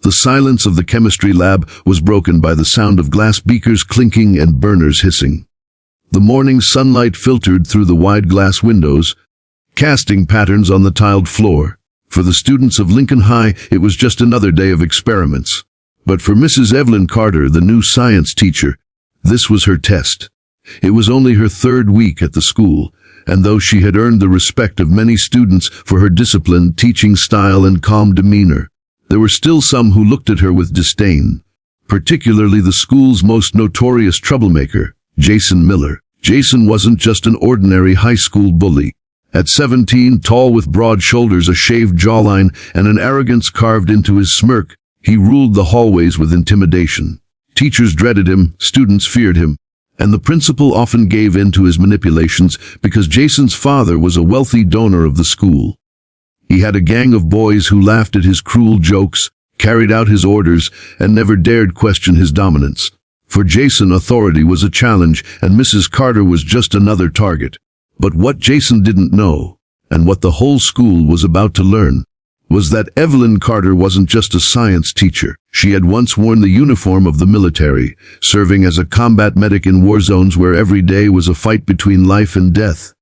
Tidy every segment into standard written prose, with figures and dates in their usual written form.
The silence of the chemistry lab was broken by the sound of glass beakers clinking and burners hissing. The morning sunlight filtered through the wide glass windows, casting patterns on the tiled floor. For the students of Lincoln High, it was just another day of experiments. But for Mrs. Evelyn Carter, the new science teacher, this was her test. It was only her third week at the school, and though she had earned the respect of many students for her disciplined teaching style and calm demeanor, there were still some who looked at her with disdain, particularly the school's most notorious troublemaker, Jason Miller. Jason wasn't just an ordinary high school bully. At 17, tall with broad shoulders, a shaved jawline, and an arrogance carved into his smirk, he ruled the hallways with intimidation. Teachers dreaded him, students feared him, and the principal often gave in to his manipulations because Jason's father was a wealthy donor of the school. He had a gang of boys who laughed at his cruel jokes, carried out his orders, and never dared question his dominance. For Jason, authority was a challenge, and Mrs. Carter was just another target. But what Jason didn't know, and what the whole school was about to learn, was that Evelyn Carter wasn't just a science teacher. She had once worn the uniform of the military, serving as a combat medic in war zones where every day was a fight between life and death.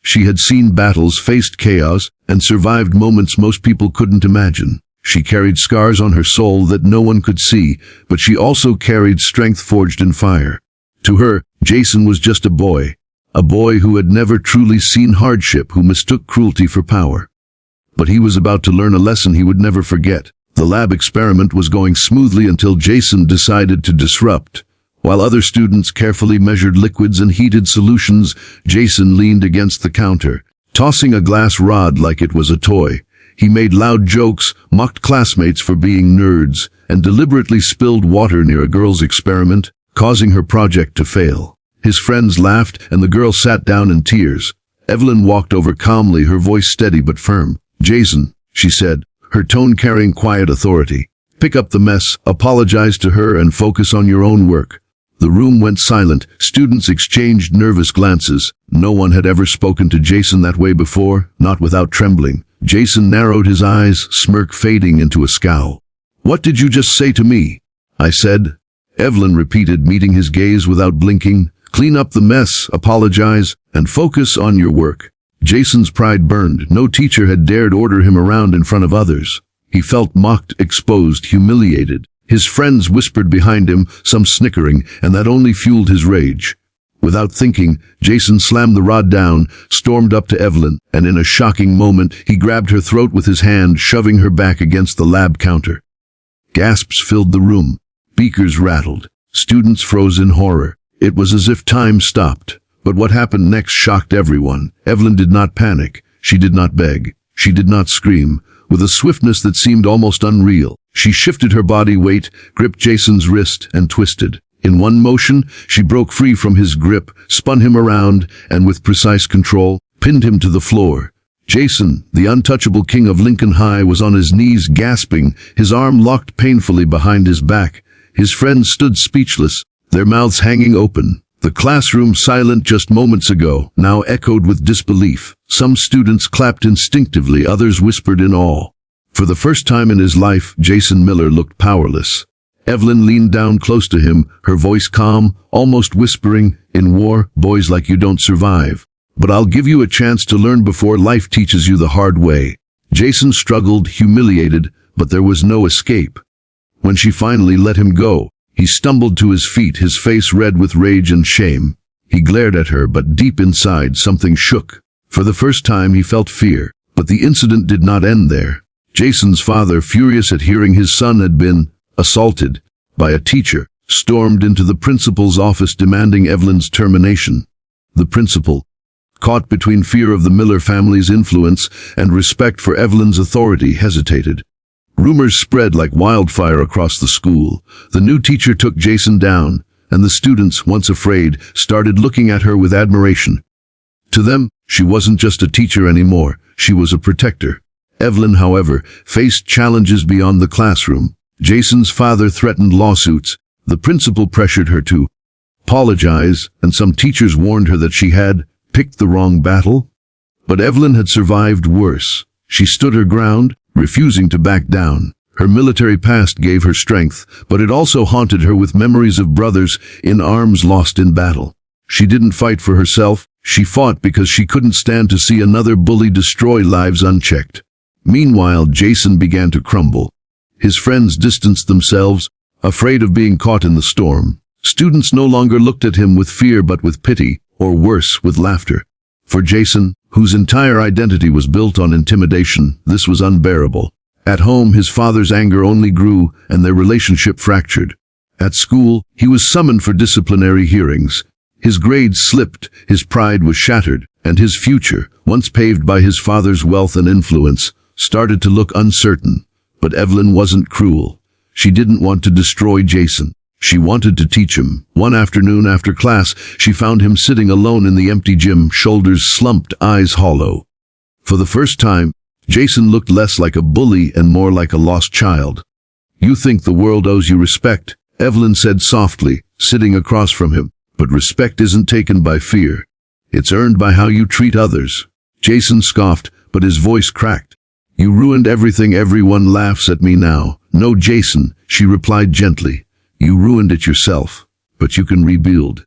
She had seen battles, faced chaos, and survived moments most people couldn't imagine. She carried scars on her soul that no one could see, but she also carried strength forged in fire. To her, Jason was just a boy who had never truly seen hardship, who mistook cruelty for power. But he was about to learn a lesson he would never forget. The lab experiment was going smoothly until Jason decided to disrupt. While other students carefully measured liquids and heated solutions, Jason leaned against the counter, tossing a glass rod like it was a toy. He made loud jokes, mocked classmates for being nerds, and deliberately spilled water near a girl's experiment, causing her project to fail. His friends laughed, and the girl sat down in tears. Evelyn walked over calmly, her voice steady but firm. "Jason," she said, her tone carrying quiet authority, "pick up the mess, apologize to her, and focus on your own work." The room went silent. Students exchanged nervous glances. No one had ever spoken to Jason that way before, not without trembling. Jason narrowed his eyes, smirk fading into a scowl. "What did you just say to me?" "I said," Evelyn repeated, meeting his gaze without blinking, "clean up the mess, apologize, and focus on your work." Jason's pride burned. No teacher had dared order him around in front of others. He felt mocked, exposed, humiliated. His friends whispered behind him, some snickering, and that only fueled his rage. Without thinking, Jason slammed the rod down, stormed up to Evelyn, and in a shocking moment, he grabbed her throat with his hand, shoving her back against the lab counter. Gasps filled the room. Beakers rattled. Students froze in horror. It was as if time stopped. But what happened next shocked everyone. Evelyn did not panic. She did not beg. She did not scream. With a swiftness that seemed almost unreal, she shifted her body weight, gripped Jason's wrist, and twisted. In one motion, she broke free from his grip, spun him around, and with precise control, pinned him to the floor. Jason, the untouchable king of Lincoln High, was on his knees gasping, his arm locked painfully behind his back. His friends stood speechless, their mouths hanging open. The classroom, silent just moments ago, now echoed with disbelief. Some students clapped instinctively, others whispered in awe. For the first time in his life, Jason Miller looked powerless. Evelyn leaned down close to him, her voice calm, almost whispering, "In war, boys like you don't survive. But I'll give you a chance to learn before life teaches you the hard way." Jason struggled, humiliated, but there was no escape. When she finally let him go, he stumbled to his feet, his face red with rage and shame. He glared at her, but deep inside something shook. For the first time he felt fear, but the incident did not end there. Jason's father, furious at hearing his son had been assaulted by a teacher, stormed into the principal's office demanding Evelyn's termination. The principal, caught between fear of the Miller family's influence and respect for Evelyn's authority, hesitated. Rumors spread like wildfire across the school. The new teacher took Jason down, and the students, once afraid, started looking at her with admiration. To them, she wasn't just a teacher anymore, she was a protector. Evelyn, however, faced challenges beyond the classroom. Jason's father threatened lawsuits. The principal pressured her to apologize, and some teachers warned her that she had picked the wrong battle. But Evelyn had survived worse. She stood her ground, refusing to back down. Her military past gave her strength, but it also haunted her with memories of brothers in arms lost in battle. She didn't fight for herself, she fought because she couldn't stand to see another bully destroy lives unchecked. Meanwhile, Jason began to crumble. His friends distanced themselves, afraid of being caught in the storm. Students no longer looked at him with fear but with pity, or worse, with laughter. For Jason, whose entire identity was built on intimidation, this was unbearable. At home, his father's anger only grew, and their relationship fractured. At school, he was summoned for disciplinary hearings. His grades slipped, his pride was shattered, and his future, once paved by his father's wealth and influence, started to look uncertain. But Evelyn wasn't cruel. She didn't want to destroy Jason. She wanted to teach him. One afternoon after class, she found him sitting alone in the empty gym, shoulders slumped, eyes hollow. For the first time, Jason looked less like a bully and more like a lost child. "You think the world owes you respect," Evelyn said softly, sitting across from him. "But respect isn't taken by fear. It's earned by how you treat others." Jason scoffed, but his voice cracked. "You ruined everything. Everyone laughs at me now." "No, Jason," she replied gently. "You ruined it yourself. But you can rebuild.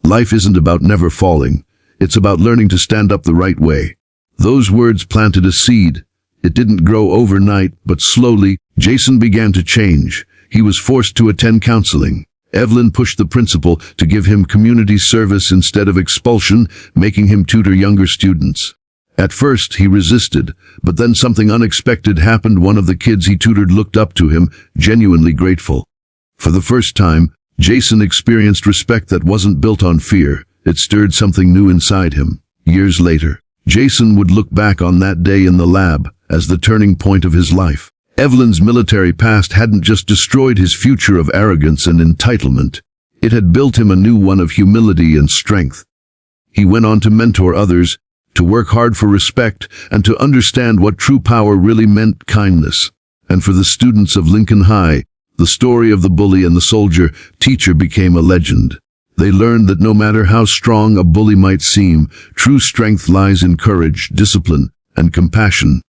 Life isn't about never falling. It's about learning to stand up the right way." Those words planted a seed. It didn't grow overnight, but slowly, Jason began to change. He was forced to attend counseling. Evelyn pushed the principal to give him community service instead of expulsion, making him tutor younger students. At first, he resisted, but then something unexpected happened. One of the kids he tutored looked up to him, genuinely grateful. For the first time, Jason experienced respect that wasn't built on fear. It stirred something new inside him. Years later, Jason would look back on that day in the lab as the turning point of his life. Evelyn's military past hadn't just destroyed his future of arrogance and entitlement. It had built him a new one of humility and strength. He went on to mentor others, to work hard for respect, and to understand what true power really meant: kindness. And for the students of Lincoln High, the story of the bully and the soldier teacher became a legend. They learned that no matter how strong a bully might seem, true strength lies in courage, discipline, and compassion.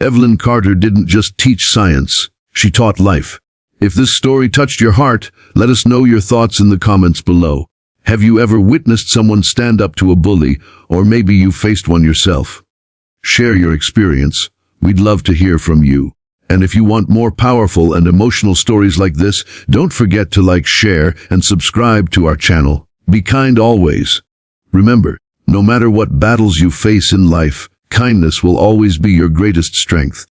Evelyn Carter didn't just teach science, she taught life. If this story touched your heart, let us know your thoughts in the comments below. Have you ever witnessed someone stand up to a bully, or maybe you faced one yourself? Share your experience. We'd love to hear from you. And if you want more powerful and emotional stories like this, don't forget to like, share, and subscribe to our channel. Be kind always. Remember, no matter what battles you face in life, kindness will always be your greatest strength.